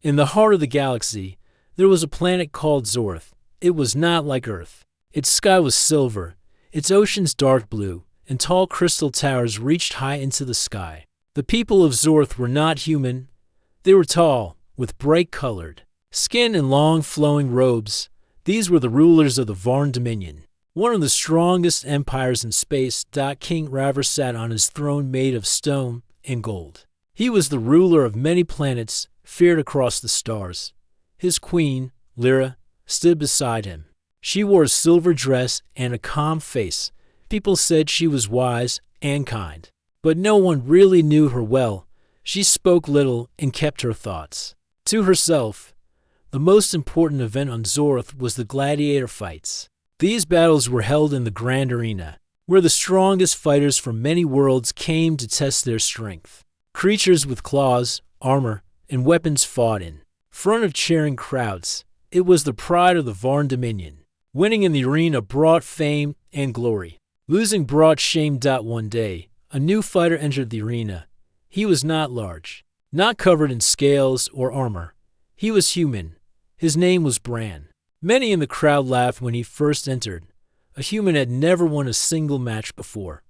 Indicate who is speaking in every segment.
Speaker 1: In the heart of the galaxy, there was a planet called Zorth. It was not like Earth. Its sky was silver, its oceans dark blue, and tall crystal towers reached high into the sky. The people of Zorth were not human. They were tall, with bright-colored skin and long flowing robes. These were the rulers of the Varn Dominion, one of the strongest empires in space. King Raver sat on his throne made of stone and gold. He was the ruler of many planets, feared across the stars. His queen, Lyra, stood beside him. She wore a silver dress and a calm face. People said she was wise and kind, but no one really knew her well. She spoke little and kept her thoughts to herself. The most important event on Zorth was the gladiator fights. These battles were held in the Grand Arena, where the strongest fighters from many worlds came to test their strength. Creatures with claws, armor, and weapons fought in front of cheering crowds. It was the pride of the Varn Dominion. Winning in the arena brought fame and glory. Losing brought shame. One day, a new fighter entered the arena. He was not large, not covered in scales or armor. He was human. His name was Bran. Many in the crowd laughed when he first entered. A human had never won a single match before.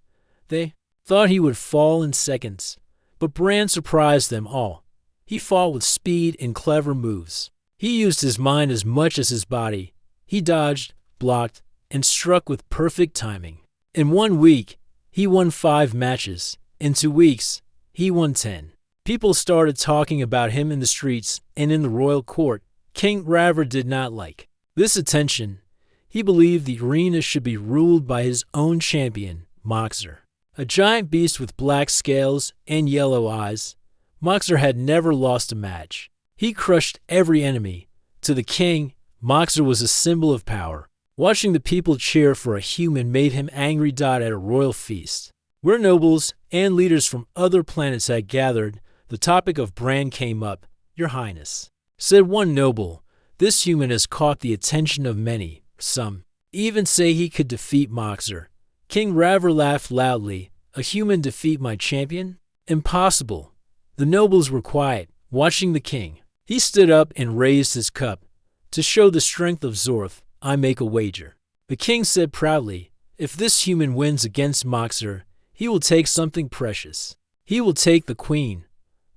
Speaker 1: They thought he would fall in seconds, but Bran surprised them all. He fought with speed and clever moves. He used his mind as much as his body. He dodged, blocked, and struck with perfect timing. In 1 week, he won 5 matches. In 2 weeks, he won 10. People started talking about him in the streets and in the royal court. King Raver did not like this attention. He believed the arena should be ruled by his own champion, Moxer, a giant beast with black scales and yellow eyes. Moxer had never lost a match. He crushed every enemy. To the king, Moxer was a symbol of power. Watching the people cheer for a human made him angry. At a royal feast, where nobles and leaders from other planets had gathered, the topic of Bran came up. "Your Highness," said one noble, "this human has caught the attention of many. Some even say he could defeat Moxer." King Raver laughed loudly. "A human defeat my champion? Impossible." The nobles were quiet, watching the king. He stood up and raised his cup. "To show the strength of Zorth, I make a wager." The king said proudly, "If this human wins against Moxer, he will take something precious. He will take the queen."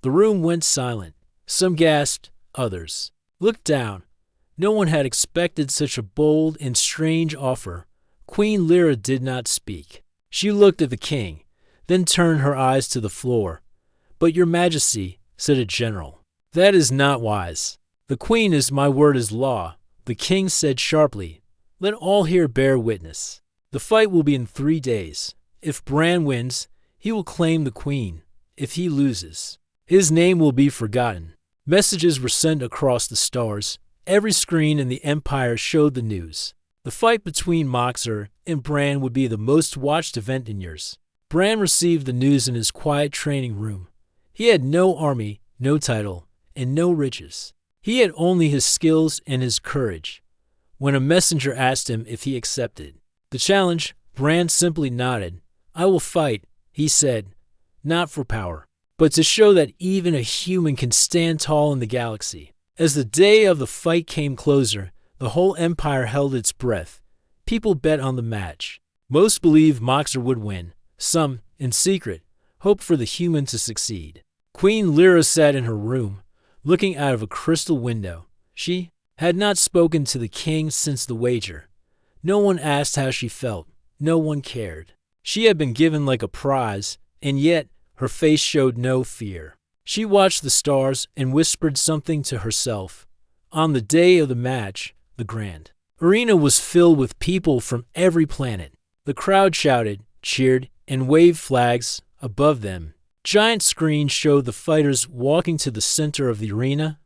Speaker 1: The room went silent. Some gasped, others looked down. No one had expected such a bold and strange offer. Queen Lyra did not speak. She looked at the king, then turned her eyes to the floor. "But your majesty," said a general, "that is not wise." "The queen is my word is law," the king said sharply. "Let all here bear witness. The fight will be in 3 days. If Bran wins, he will claim the queen. If he loses, his name will be forgotten." Messages were sent across the stars. Every screen in the empire showed the news. The fight between Moxer and Bran would be the most watched event in years. Bran received the news in his quiet training room. He had no army, no title, and no riches. He had only his skills and his courage. When a messenger asked him if he accepted the challenge, Bran simply nodded. "I will fight," he said, "not for power, but to show that even a human can stand tall in the galaxy." As the day of the fight came closer, the whole empire held its breath. People bet on the match. Most believed Moxer would win. Some, in secret, hoped for the human to succeed. Queen Lyra sat in her room, looking out of a crystal window. She had not spoken to the king since the wager. No one asked how she felt. No one cared. She had been given like a prize, and yet her face showed no fear. She watched the stars and whispered something to herself. On the day of the match, the Grand Arena was filled with people from every planet. The crowd shouted, cheered, and waved flags above them. Giant screens showed the fighters walking to the center of the arena.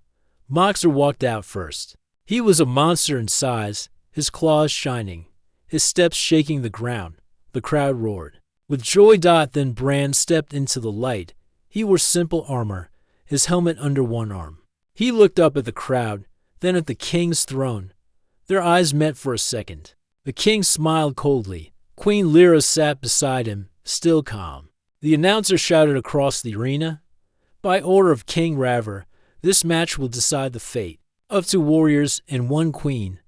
Speaker 1: Moxer walked out first. He was a monster in size, his claws shining, his steps shaking the ground. The crowd roared with joy. Then Bran stepped into the light. He wore simple armor, his helmet under one arm. He looked up at the crowd, then at the king's throne. Their eyes met for a second. The king smiled coldly. Queen Lyra sat beside him, still calm. The announcer shouted across the arena, "By order of King Raver, This match will decide the fate of two warriors and one queen.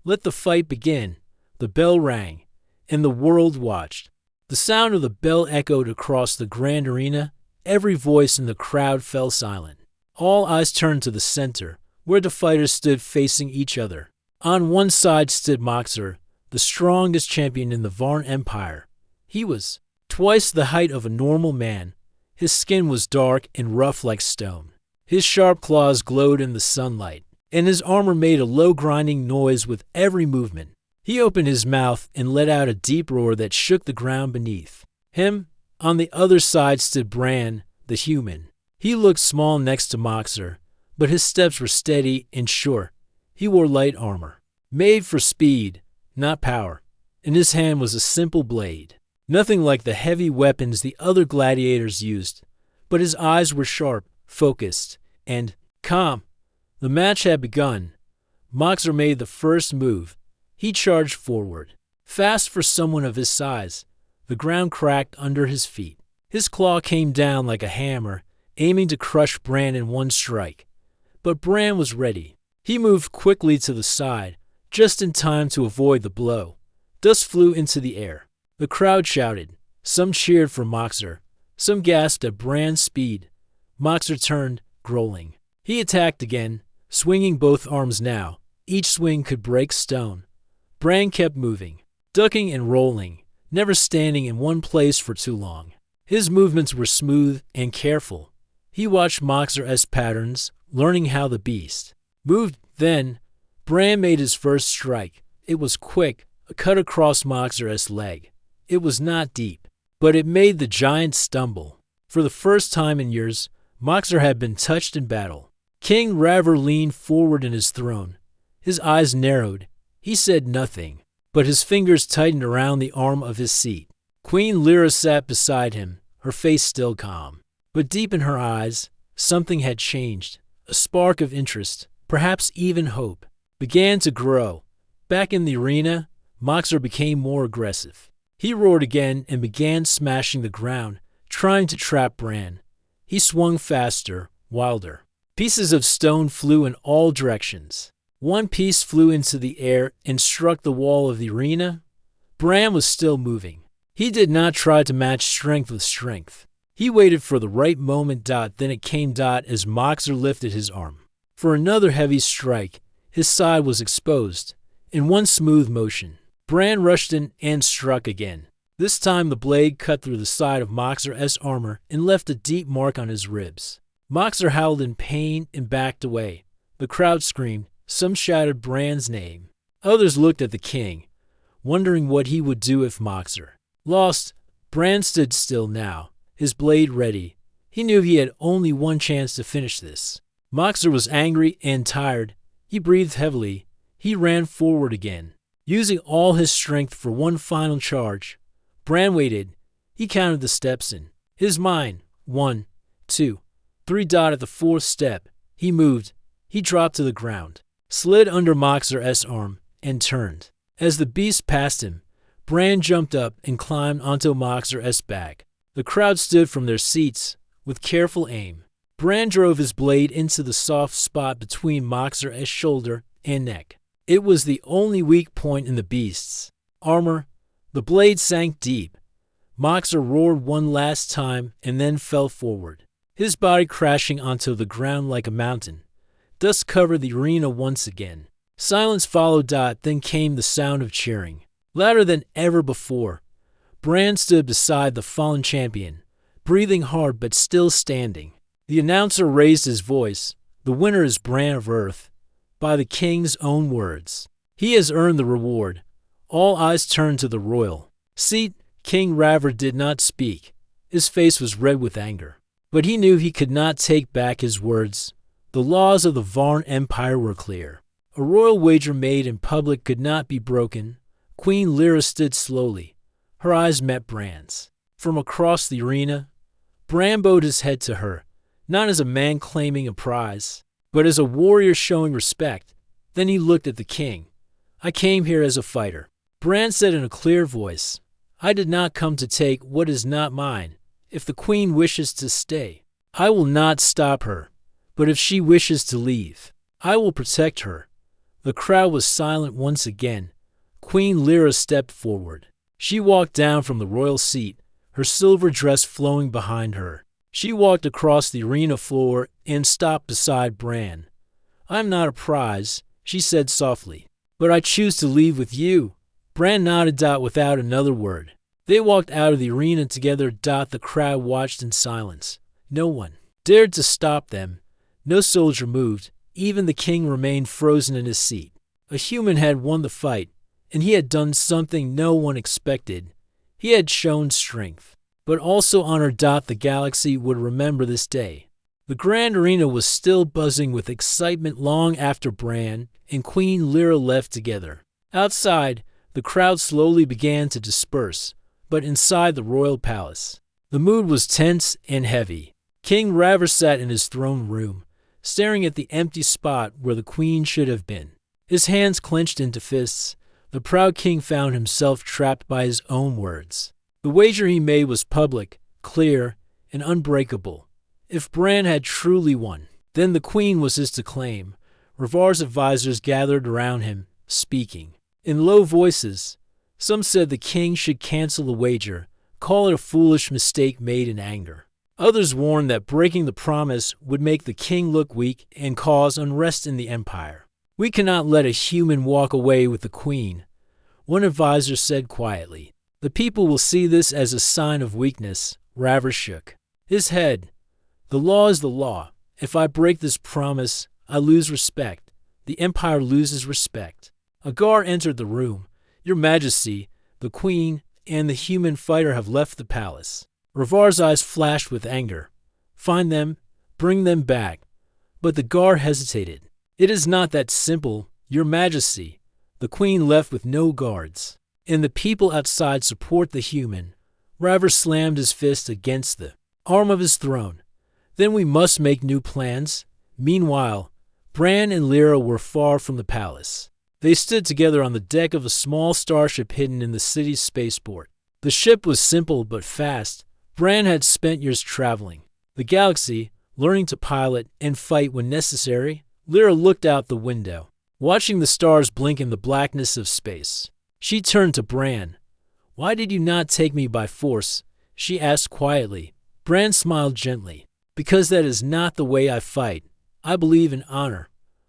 Speaker 1: Let the fight begin. The bell rang, and the world watched. The sound of the bell echoed across the grand arena. Every voice in the crowd fell silent. All eyes turned to the center, where the fighters stood facing each other. On one side stood Moxer, the strongest champion in the Varn Empire. He was twice the height of a normal man. His skin was dark and rough like stone. His sharp claws glowed in the sunlight, and his armor made a low grinding noise with every movement. He opened his mouth and let out a deep roar that shook the ground beneath him. On the other side stood Bran, the human. He looked small next to Moxer, but his steps were steady and sure. He wore light armor, made for speed, not power. In his hand was a simple blade, nothing like the heavy weapons the other gladiators used, but his eyes were sharp, focused, and calm. The match had begun. Moxer made the first move. He charged forward, fast for someone of his size. The ground cracked under his feet. His claw came down like a hammer, aiming to crush Bran in one strike. But Bran was ready. He moved quickly to the side, just in time to avoid the blow. Dust flew into the air. The crowd shouted. Some cheered for Moxer. Some gasped at Bran's speed. Moxer turned, growling. He attacked again, swinging both arms now. Each swing could break stone. Bran kept moving, ducking and rolling, never standing in one place for too long. His movements were smooth and careful. He watched Moxer's patterns, learning how the beast moved. Then, Bran made his first strike. It was quick, a cut across Moxer's leg. It was not deep, but it made the giant stumble. For the first time in years, Moxer had been touched in battle. King Raver leaned forward in his throne. His eyes narrowed. He said nothing, but his fingers tightened around the arm of his seat. Queen Lyra sat beside him, her face still calm. But deep in her eyes, something had changed. A spark of interest, perhaps even hope, began to grow. Back in the arena, Moxer became more aggressive. He roared again and began smashing the ground, trying to trap Bran. He swung faster, wilder. Pieces of stone flew in all directions. One piece flew into the air and struck the wall of the arena. Bran was still moving. He did not try to match strength with strength. He waited for the right moment. Then it came. As Moxer lifted his arm for another heavy strike. His side was exposed. In one smooth motion, Bran rushed in and struck again. This time the blade cut through the side of Moxer's armor and left a deep mark on his ribs. Moxer howled in pain and backed away. The crowd screamed. Some shouted Bran's name. Others looked at the king, wondering what he would do if Moxer lost. Bran stood still now, his blade ready. He knew he had only one chance to finish this. Moxer was angry and tired. He breathed heavily. He ran forward again, using all his strength for one final charge. Bran waited. He counted the steps in his mind. 1, 2, 3. At the fourth step, he moved. He dropped to the ground, slid under Moxer's arm, and turned. As the beast passed him, Bran jumped up and climbed onto Moxer's back. The crowd stood from their seats with careful aim. Bran drove his blade into the soft spot between Moxer's shoulder and neck. It was the only weak point in the beast's armor. The blade sank deep. Moxer roared one last time and then fell forward, his body crashing onto the ground like a mountain. Dust covered the arena once again. Silence followed. Then came the sound of cheering, louder than ever before. Bran stood beside the fallen champion, breathing hard but still standing. The announcer raised his voice. The winner is Bran of Earth, by the king's own words. He has earned the reward. All eyes turned to the royal seat. King Raver did not speak. His face was red with anger, but he knew he could not take back his words. The laws of the Varn Empire were clear. A royal wager made in public could not be broken. Queen Lyra stood slowly. Her eyes met Bran's. From across the arena, Bran bowed his head to her, not as a man claiming a prize, but as a warrior showing respect. Then he looked at the king. I came here as a fighter. Bran said in a clear voice. I did not come to take what is not mine. If the queen wishes to stay, I will not stop her. But if she wishes to leave, I will protect her. The crowd was silent once again. Queen Lyra stepped forward. She walked down from the royal seat, her silver dress flowing behind her. She walked across the arena floor and stopped beside Bran. "I'm not a prize," she said softly, "but I choose to leave with you." Bran nodded without another word. They walked out of the arena together. The crowd watched in silence. No one dared to stop them. No soldier moved. Even the king remained frozen in his seat. A human had won the fight, and he had done something no one expected. He had shown strength, but also honor. The galaxy would remember this day. The grand arena was still buzzing with excitement long after Bran and Queen Lyra left together. Outside, the crowd slowly began to disperse, but inside the royal palace, the mood was tense and heavy. King Raver sat in his throne room, staring at the empty spot where the queen should have been. His hands clenched into fists. The proud king found himself trapped by his own words. The wager he made was public, clear, and unbreakable. If Bran had truly won, then the queen was his to claim. Ravar's advisors gathered around him, speaking in low voices. Some said the king should cancel the wager, call it a foolish mistake made in anger. Others warned that breaking the promise would make the king look weak and cause unrest in the empire. "We cannot let a human walk away with the queen," one advisor said quietly. "The people will see this as a sign of weakness." Raver shook his head. "The law is the law. If I break this promise, I lose respect. The empire loses respect." A guard entered the room. "Your Majesty, the queen and the human fighter have left the palace." Ravar's eyes flashed with anger. "Find them, bring them back." But the guard hesitated. "It is not that simple, Your Majesty." The queen left with no guards, and the people outside support the human. Raver slammed his fist against the arm of his throne. "Then we must make new plans." Meanwhile, Bran and Lyra were far from the palace. They stood together on the deck of a small starship hidden in the city's spaceport. The ship was simple but fast. Bran had spent years traveling the galaxy, learning to pilot and fight when necessary. Lyra looked out the window, watching the stars blink in the blackness of space. She turned to Bran. "Why did you not take me by force?" she asked quietly. Bran smiled gently. "Because that is not the way I fight. I believe in honor.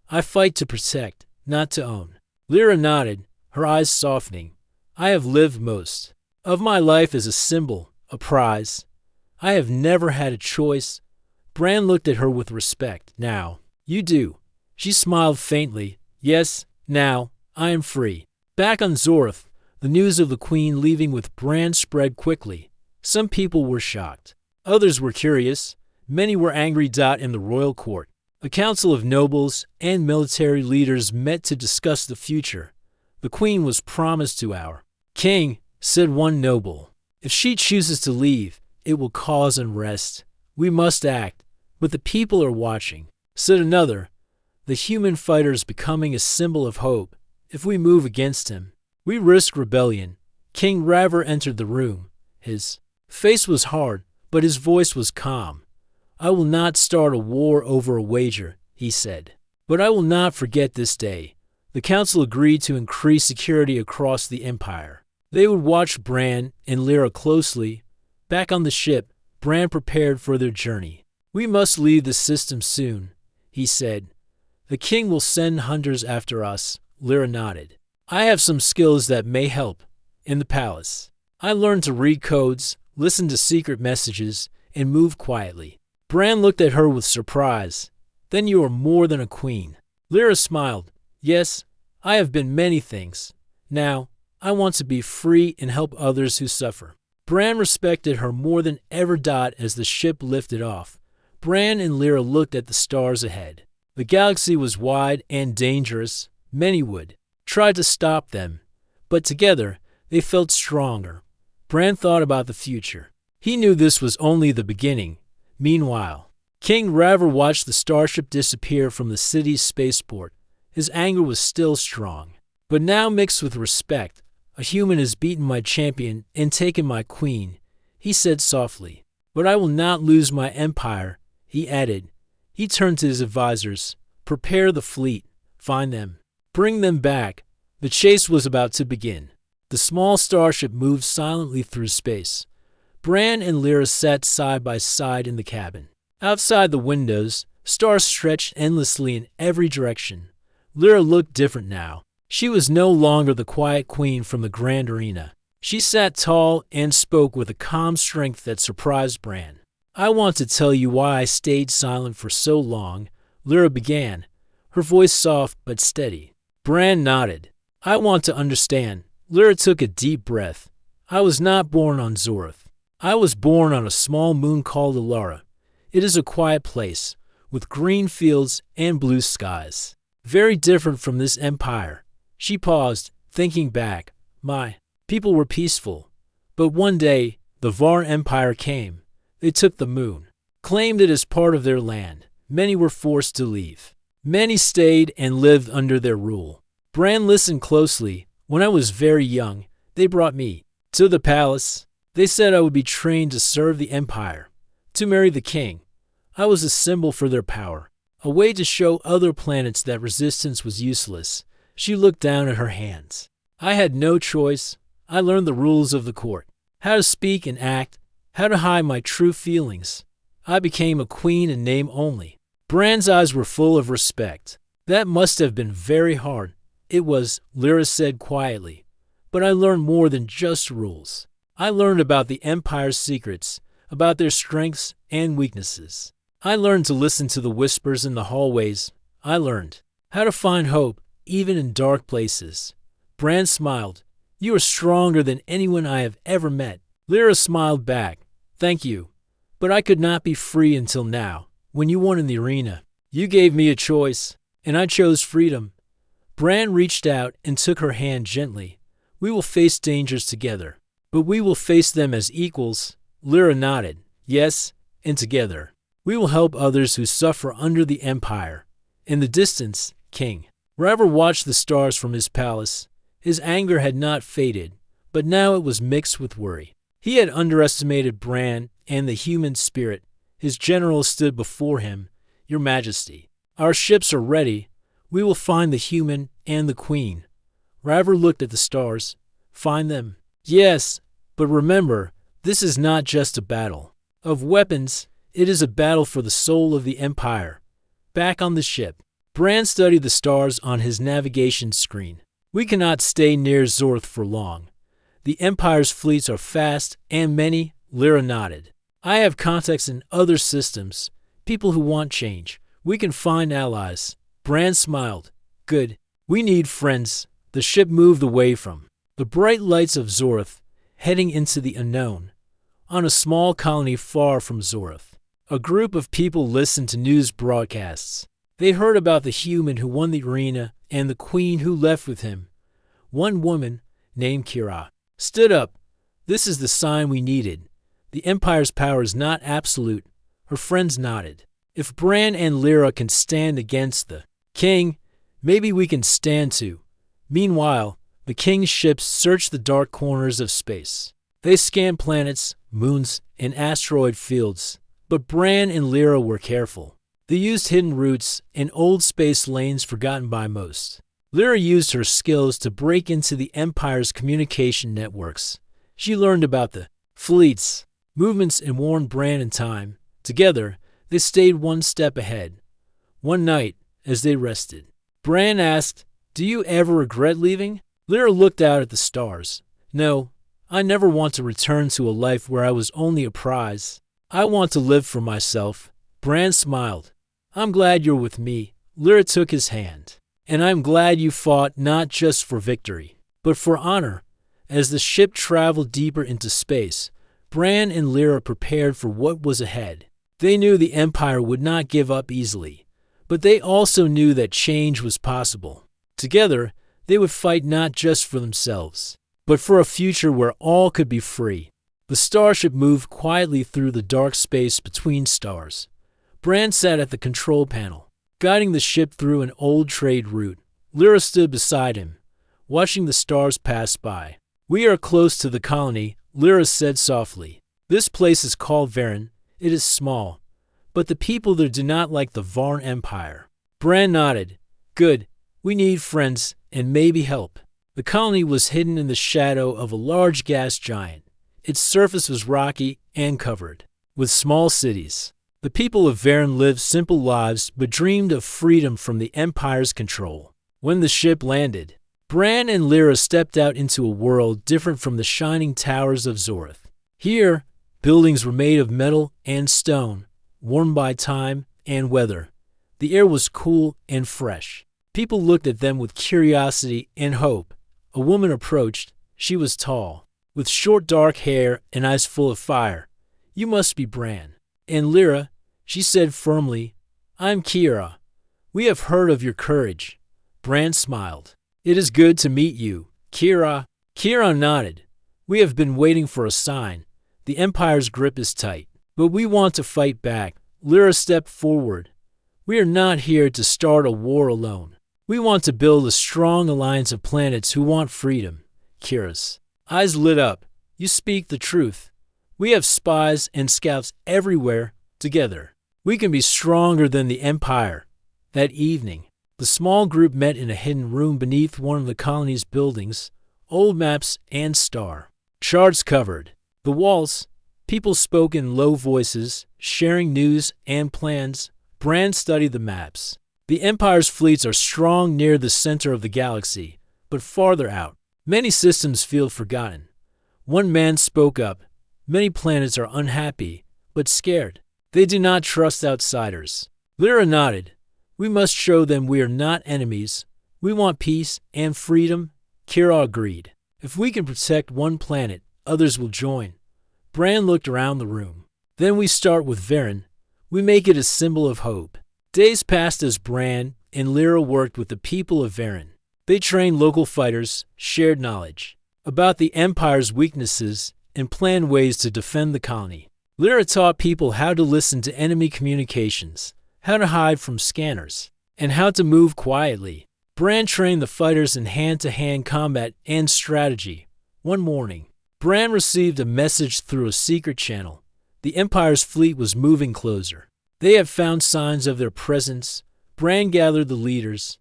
Speaker 1: I fight to protect, not to own." Lyra nodded, her eyes softening. "I have lived most of my life as a symbol, a prize. I have never had a choice." Bran looked at her with respect. "Now, you do." She smiled faintly. "Yes, now, I am free." Back on Zorth, the news of the queen leaving with Bran spread quickly. Some people were shocked. Others were curious. Many were angry. In the royal court, a council of nobles and military leaders met to discuss the future. "The queen was promised to our king," said one noble. "If she chooses to leave, it will cause unrest. We must act." "But the people are watching," said another. "The human fighter is becoming a symbol of hope. If we move against him, we risk rebellion." King Raver entered the room. His face was hard, but his voice was calm. "I will not start a war over a wager," he said. "But I will not forget this day." The council agreed to increase security across the empire. They would watch Bran and Lyra closely. Back on the ship, Bran prepared for their journey. "We must leave the system soon," he said. "The king will send hunters after us." Lyra nodded. "I have some skills that may help in the palace. I learned to read codes, listen to secret messages, and move quietly." Bran looked at her with surprise. "Then you are more than a queen." Lyra smiled. "Yes, I have been many things. Now, I want to be free and help others who suffer." Bran respected her more than ever. As the ship lifted off, Bran and Lyra looked at the stars ahead. The galaxy was wide and dangerous. Many would try to stop them, but together they felt stronger. Bran thought about the future. He knew this was only the beginning. Meanwhile, King Raver watched the starship disappear from the city's spaceport. His anger was still strong, but now mixed with respect. "A human has beaten my champion and taken my queen," he said softly. "But I will not lose my empire," he added. He turned to his advisors. Prepare the fleet. Find them. Bring them back. The chase was about to begin. The small starship moved silently through space. Bran and Lyra sat side by side in the cabin. Outside the windows, stars stretched endlessly in every direction. Lyra looked different now. She was no longer the quiet queen from the grand arena. She sat tall and spoke with a calm strength that surprised Bran. I want to tell you why I stayed silent for so long, Lyra began, her voice soft but steady. Bran nodded. I want to understand. Lyra took a deep breath. I was not born on Zorth. I was born on a small moon called Alara. It is a quiet place, with green fields and blue skies. Very different from this empire. She paused, thinking back. My people were peaceful. But one day, the Var Empire came. They took the moon, claimed it as part of their land. Many were forced to leave. Many stayed and lived under their rule. Bran listened closely. When I was very young, they brought me to the palace. They said I would be trained to serve the empire, to marry the king. I was a symbol for their power, a way to show other planets that resistance was useless. She looked down at her hands. I had no choice. I learned the rules of the court, how to speak and act, how to hide my true feelings. I became a queen in name only. Bran's eyes were full of respect. That must have been very hard. It was, Lyra said quietly. But I learned more than just rules. I learned about the Empire's secrets, about their strengths and weaknesses. I learned to listen to the whispers in the hallways. I learned how to find hope, even in dark places. Bran smiled. You are stronger than anyone I have ever met. Lyra smiled back. Thank you. But I could not be free until now. When you won in the arena, you gave me a choice, and I chose freedom. Bran reached out and took her hand gently. We will face dangers together, but we will face them as equals. Lyra nodded. Yes, and together. We will help others who suffer under the Empire. In the distance, King Ryver watched the stars from his palace. His anger had not faded, but now it was mixed with worry. He had underestimated Bran and the human spirit. His general stood before him. Your Majesty, our ships are ready. We will find the human and the queen. Ryver looked at the stars. Find them? Yes, but remember, this is not just a battle of weapons. It is a battle for the soul of the Empire. Back on the ship, Bran studied the stars on his navigation screen. We cannot stay near Zorth for long. The Empire's fleets are fast and many. Lyra nodded. I have contacts in other systems, people who want change. We can find allies. Bran smiled. Good. We need friends. The ship moved away from the bright lights of Zorth, heading into the unknown. On a small colony far from Zorth, a group of people listened to news broadcasts. They heard about the human who won the arena and the queen who left with him. One woman, named Kira, stood up. This is the sign we needed. The Empire's power is not absolute. Her friends nodded. If Bran and Lyra can stand against the king, maybe we can stand too. Meanwhile, the king's ships searched the dark corners of space. They scanned planets, moons, and asteroid fields. But Bran and Lyra were careful. They used hidden routes and old space lanes forgotten by most. Lyra used her skills to break into the Empire's communication networks. She learned about the fleets, movements, and warned Bran in time. Together, they stayed one step ahead. One night, as they rested, Bran asked, Do you ever regret leaving? Lyra looked out at the stars. No, I never want to return to a life where I was only a prize. I want to live for myself. Bran smiled. I'm glad you're with me. Lyra took his hand. And I'm glad you fought not just for victory, but for honor. As the ship traveled deeper into space, Bran and Lyra prepared for what was ahead. They knew the Empire would not give up easily, but they also knew that change was possible. Together, they would fight not just for themselves, but for a future where all could be free. The starship moved quietly through the dark space between stars. Bran sat at the control panel, guiding the ship through an old trade route. Lyra stood beside him, watching the stars pass by. We are close to the colony, Lyra said softly. This place is called Varen. It is small, but the people there do not like the Varn Empire. Bran nodded. Good. We need friends and maybe help. The colony was hidden in the shadow of a large gas giant. Its surface was rocky and covered with small cities. The people of Varen lived simple lives but dreamed of freedom from the Empire's control. When the ship landed, Bran and Lyra stepped out into a world different from the shining towers of Zorth. Here, buildings were made of metal and stone, worn by time and weather. The air was cool and fresh. People looked at them with curiosity and hope. A woman approached. She was tall, with short dark hair and eyes full of fire. You must be Bran. And Lyra, she said firmly, I'm Kira. We have heard of your courage. Bran smiled. It is good to meet you, Kira. Kira nodded. We have been waiting for a sign. The Empire's grip is tight, but we want to fight back. Lyra stepped forward. We are not here to start a war alone. We want to build a strong alliance of planets who want freedom. Kira's eyes lit up. You speak the truth. We have spies and scouts everywhere. Together, we can be stronger than the Empire. That evening, the small group met in a hidden room beneath one of the colony's buildings. Old maps and star charts covered the walls. People spoke in low voices, sharing news and plans. Bran studied the maps. The Empire's fleets are strong near the center of the galaxy, but farther out, many systems feel forgotten. One man spoke up. Many planets are unhappy, but scared. They do not trust outsiders. Lyra nodded. We must show them we are not enemies. We want peace and freedom. Kira agreed. If we can protect one planet, others will join. Bran looked around the room. Then we start with Varen. We make it a symbol of hope. Days passed as Bran and Lyra worked with the people of Varen. They trained local fighters, shared knowledge about the Empire's weaknesses, and planned ways to defend the colony. Lyra taught people how to listen to enemy communications, how to hide from scanners, and how to move quietly. Bran trained the fighters in hand-to-hand combat and strategy. One morning, Bran received a message through a secret channel. The Empire's fleet was moving closer. They had found signs of their presence. Bran gathered the leaders.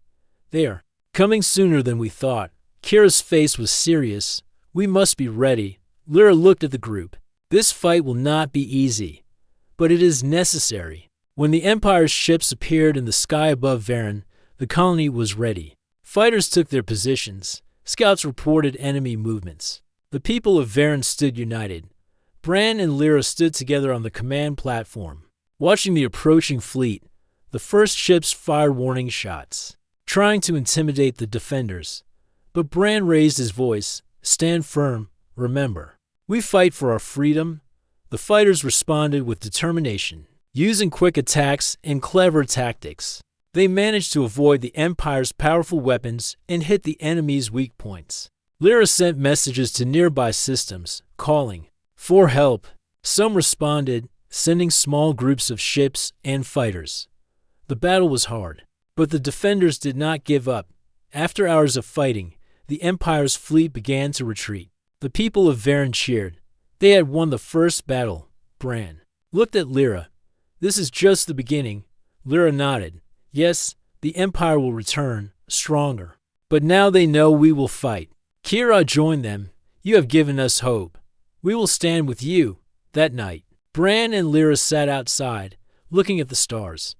Speaker 1: They are coming sooner than we thought. Kira's face was serious. We must be ready. Lyra looked at the group. This fight will not be easy, but it is necessary. When the Empire's ships appeared in the sky above Varen, the colony was ready. Fighters took their positions. Scouts reported enemy movements. The people of Varen stood united. Bran and Lyra stood together on the command platform, watching the approaching fleet. The first ships fired warning shots, trying to intimidate the defenders. But Bran raised his voice. Stand firm. Remember, we fight for our freedom. The fighters responded with determination, using quick attacks and clever tactics. They managed to avoid the Empire's powerful weapons and hit the enemy's weak points. Lyra sent messages to nearby systems, calling for help. Some responded, sending small groups of ships and fighters. The battle was hard, but the defenders did not give up. After hours of fighting, the Empire's fleet began to retreat. The people of Varen cheered. They had won the first battle. Bran looked at Lyra. This is just the beginning. Lyra nodded. Yes, the Empire will return, stronger. But now they know we will fight. Kira joined them. You have given us hope. We will stand with you. That night, Bran and Lyra sat outside, looking at the stars.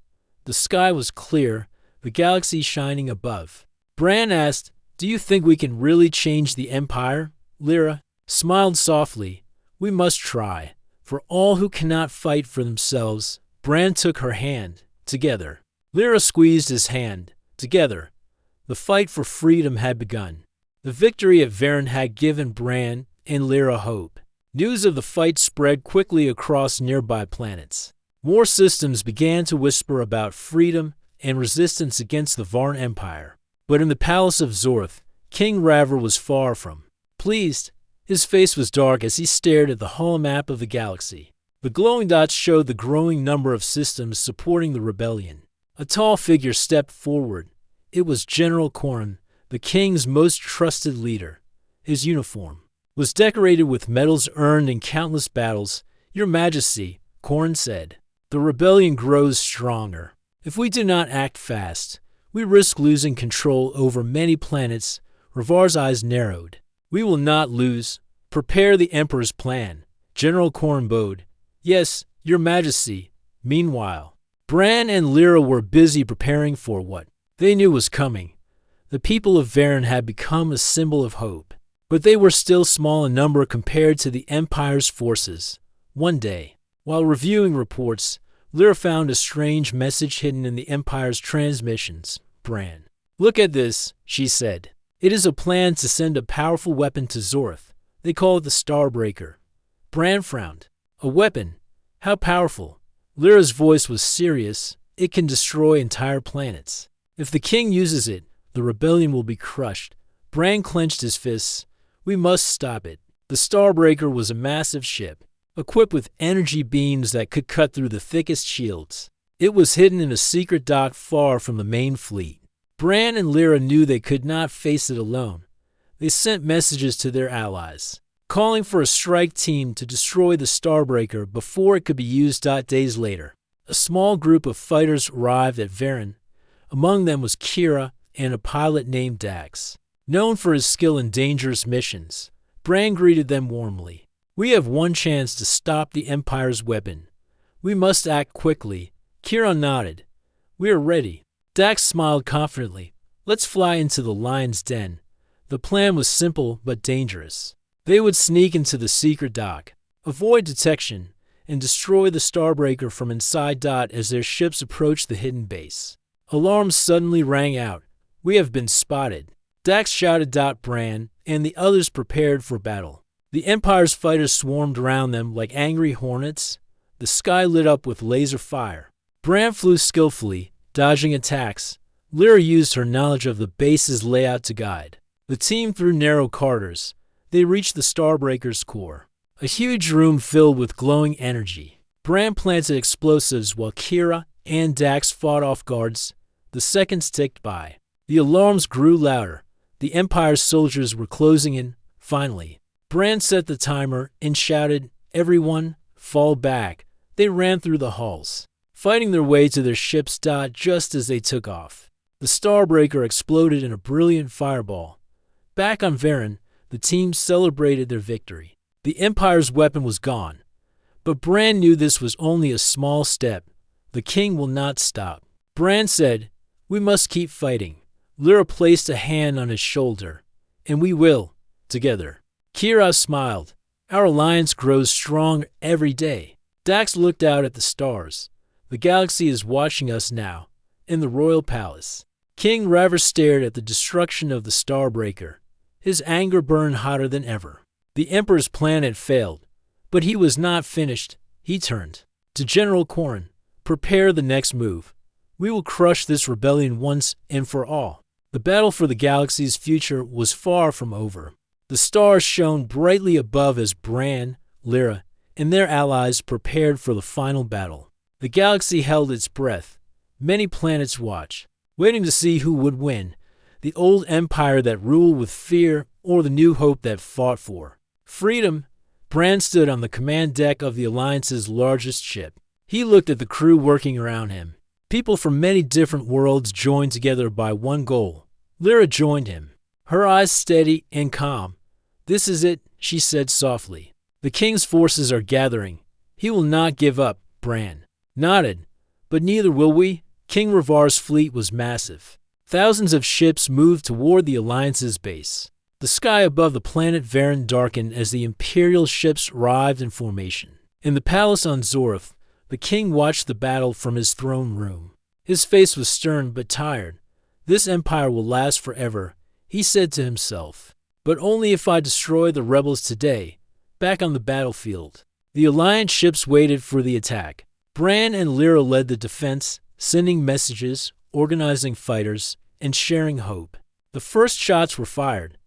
Speaker 1: The sky was clear, the galaxy shining above. Bran asked, Do you think we can really change the Empire? Lyra smiled softly. We must try. For all who cannot fight for themselves. Bran took her hand. Together. Lyra squeezed his hand. Together. The fight for freedom had begun. The victory at Varen had given Bran and Lyra hope. News of the fight spread quickly across nearby planets. More systems began to whisper about freedom and resistance against the Varn Empire. But in the palace of Zorth, King Raver was far from pleased. His face was dark as he stared at the holomap of the galaxy. The glowing dots showed the growing number of systems supporting the rebellion. A tall figure stepped forward. It was General Corrin, the king's most trusted leader. His uniform was decorated with medals earned in countless battles. Your Majesty, Corrin said, The rebellion grows stronger. If we do not act fast, we risk losing control over many planets. Ravar's eyes narrowed. We will not lose. Prepare the Emperor's plan. General Corn bowed. Yes, Your Majesty. Meanwhile, Bran and Lyra were busy preparing for what they knew was coming. The people of Varen had become a symbol of hope, but they were still small in number compared to the Empire's forces. One day, while reviewing reports, Lyra found a strange message hidden in the Empire's transmissions. Bran, look at this, she said. It is a plan to send a powerful weapon to Zorth. They call it the Starbreaker. Bran frowned. A weapon? How powerful? Lyra's voice was serious. It can destroy entire planets. If the king uses it, the rebellion will be crushed. Bran clenched his fists. We must stop it. The Starbreaker was a massive ship, equipped with energy beams that could cut through the thickest shields. It was hidden in a secret dock far from the main fleet. Bran and Lyra knew they could not face it alone. They sent messages to their allies, calling for a strike team to destroy the Starbreaker before it could be used. Days later, a small group of fighters arrived at Varen. Among them was Kira and a pilot named Dax. Known for his skill in dangerous missions, Bran greeted them warmly. We have one chance to stop the Empire's weapon. We must act quickly. Kira nodded. We are ready. Dax smiled confidently. Let's fly into the lion's den. The plan was simple but dangerous. They would sneak into the secret dock, avoid detection, and destroy the Starbreaker from inside. As their ships approached the hidden base, alarms suddenly rang out. We have been spotted. Dax shouted. Bran and the others prepared for battle. The Empire's fighters swarmed around them like angry hornets. The sky lit up with laser fire. Bran flew skillfully, dodging attacks. Lyra used her knowledge of the base's layout to guide the team through narrow corridors. They reached the Starbreaker's core, a huge room filled with glowing energy. Bran planted explosives while Kira and Dax fought off guards. The seconds ticked by. The alarms grew louder. The Empire's soldiers were closing in. Finally, Bran set the timer and shouted, "Everyone, fall back." They ran through the halls, fighting their way to their ships. Just as they took off, the Starbreaker exploded in a brilliant fireball. Back on Varen, the team celebrated their victory. The Empire's weapon was gone, but Bran knew this was only a small step. The king will not stop. Bran said, "We must keep fighting." Lyra placed a hand on his shoulder. "And we will, together." Kira smiled. "Our alliance grows stronger every day." Dax looked out at the stars. "The galaxy is watching us now." In the royal palace, King Raver stared at the destruction of the Starbreaker. His anger burned hotter than ever. The Emperor's plan had failed, but he was not finished. He turned to General Corn. "Prepare the next move. We will crush this rebellion once and for all." The battle for the galaxy's future was far from over. The stars shone brightly above as Bran, Lyra, and their allies prepared for the final battle. The galaxy held its breath. Many planets watched, waiting to see who would win, the old empire that ruled with fear or the new hope that fought for freedom. Bran stood on the command deck of the Alliance's largest ship. He looked at the crew working around him. People from many different worlds joined together by one goal. Lyra joined him, her eyes steady and calm. "This is it," she said softly. "The king's forces are gathering. He will not give up." Bran nodded. "But neither will we." King Ravar's fleet was massive. Thousands of ships moved toward the Alliance's base. The sky above the planet Varen darkened as the Imperial ships arrived in formation. In the palace on Zorth, the king watched the battle from his throne room. His face was stern but tired. "This empire will last forever," he said to himself. "But only if I destroy the rebels today." Back on the battlefield, the Alliance ships waited for the attack. Bran and Lyra led the defense, sending messages, organizing fighters, and sharing hope. The first shots were fired,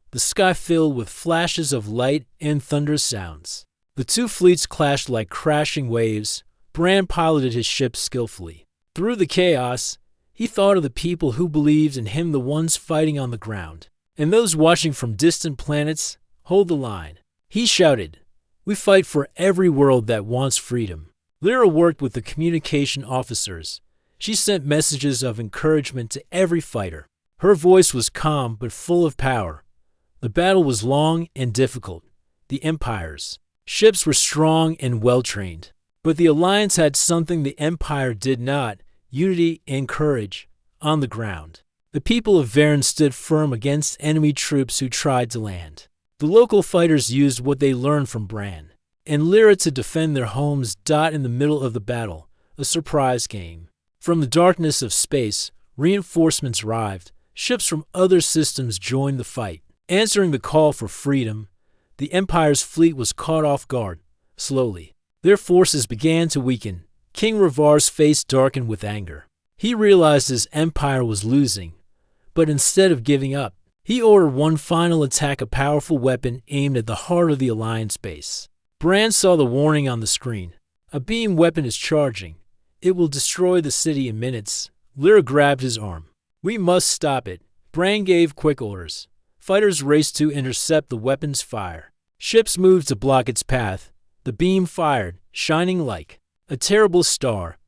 Speaker 1: the sky filled with flashes of light and thunderous sounds. The two fleets clashed like crashing waves. Bran piloted his ship skillfully. Through the chaos, he thought of the people who believed in him, the ones fighting on the ground, and those watching from distant planets. "Hold the line," he shouted. "We fight for every world that wants freedom." Lyra worked with the communication officers. She sent messages of encouragement to every fighter. Her voice was calm but full of power. The battle was long and difficult. The Empire's ships were strong and well-trained. But the Alliance had something the Empire did not: unity and courage on the ground. The people of Varen stood firm against enemy troops who tried to land. The local fighters used what they learned from Bran and Lyra to defend their homes. In the middle of the battle, a surprise came. From the darkness of space, reinforcements arrived. Ships from other systems joined the fight. Answering the call for freedom, the Empire's fleet was caught off guard. Slowly, their forces began to weaken. King Ravar's face darkened with anger. He realized his empire was losing, but instead of giving up, he ordered one final attack, a powerful weapon aimed at the heart of the Alliance base. Bran saw the warning on the screen. A beam weapon is charging. It will destroy the city in minutes. Lyra grabbed his arm. We must stop it. Bran gave quick orders. Fighters raced to intercept the weapon's fire. Ships moved to block its path. The beam fired, shining like a terrible star.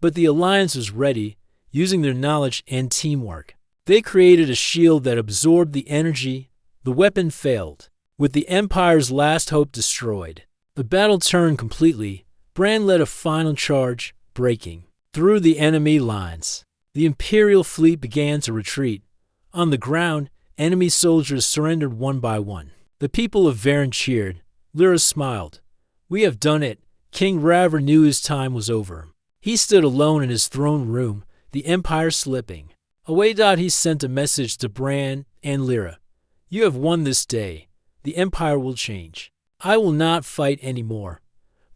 Speaker 1: But the Alliance was ready, using their knowledge and teamwork. They created a shield that absorbed the energy. The weapon failed, with the Empire's last hope destroyed. The battle turned completely. Bran led a final charge, breaking through the enemy lines. The Imperial fleet began to retreat. On the ground, enemy soldiers surrendered one by one. The people of Varen cheered. Lyra smiled. We have done it. King Ravar knew his time was over. He stood alone in his throne room, the Empire slipping away. He sent a message to Bran and Lyra. You have won this day. The Empire will change. I will not fight anymore.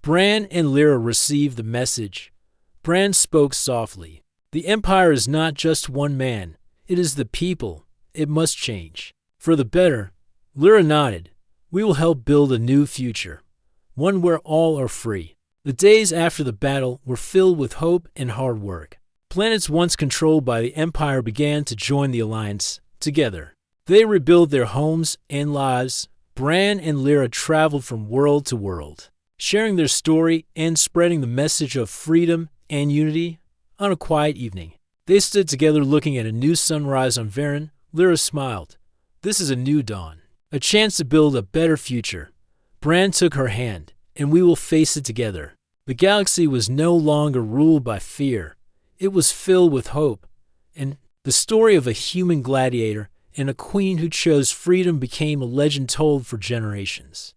Speaker 1: Bran and Lyra received the message. Bran spoke softly. The Empire is not just one man. It is the people. It must change. For the better. Lyra nodded. We will help build a new future. One where all are free. The days after the battle were filled with hope and hard work. Planets once controlled by the Empire began to join the Alliance. Together, they rebuilt their homes and lives. Bran and Lyra traveled from world to world, sharing their story and spreading the message of freedom and unity. On a quiet evening, they stood together looking at a new sunrise on Varen. Lyra smiled. This is a new dawn, a chance to build a better future. Bran took her hand, and we will face it together. The galaxy was no longer ruled by fear. It was filled with hope, and the story of a human gladiator and a queen who chose freedom became a legend told for generations.